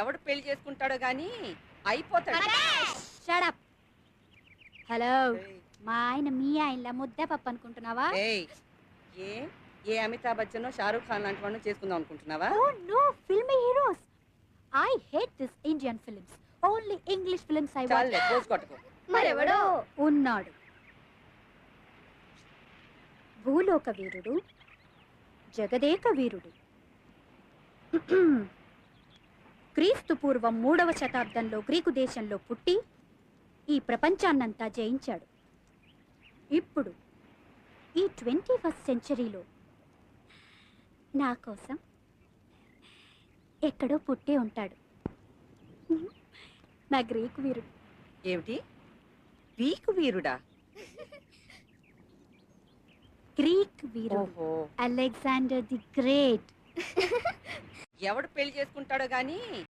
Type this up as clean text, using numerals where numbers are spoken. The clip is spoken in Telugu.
ఎవడు పెళ్లి చేసుకుంటాడో గాని అయిపోతాడు. షడప్. హలో, మా ఆయన మీ ఆయనలా ముద్ద పప్పు అనుకుంటున్నావా? ఏయ్, ఏ ఏ అమితాబ్ బచ్చన్ షారూక్ ఖాన్ లాంటి వాడిని చేసుకుందాం అనుకుంటున్నావా? Oh no, filmy heroes. I hate this Indian films. Only English films I watch. చాలే పోసు కొట్టుకో. మరెవడో ఉన్నాడు. భూలోక వీరుడు, జగదేక వీరుడు. క్రీస్తు పూర్వం 3వ శతాబ్దంలో గ్రీకు దేశంలో పుట్టి ఈ ప్రపంచాన్నంతా జయించాడు. ఇప్పుడు ఈ 21st సెంచరీలో నా కోసం ఎక్కడో పుట్టే ఉంటాడు. నా గ్రీకు వీరుడు. ఏమిటి పీకు వీరుడా? గ్రీక్ వీరుడు ఓహో, అలెగ్జాండర్ ది గ్రేట్. ఎవడు పెళ్లి చేసుకుంటాడో గాని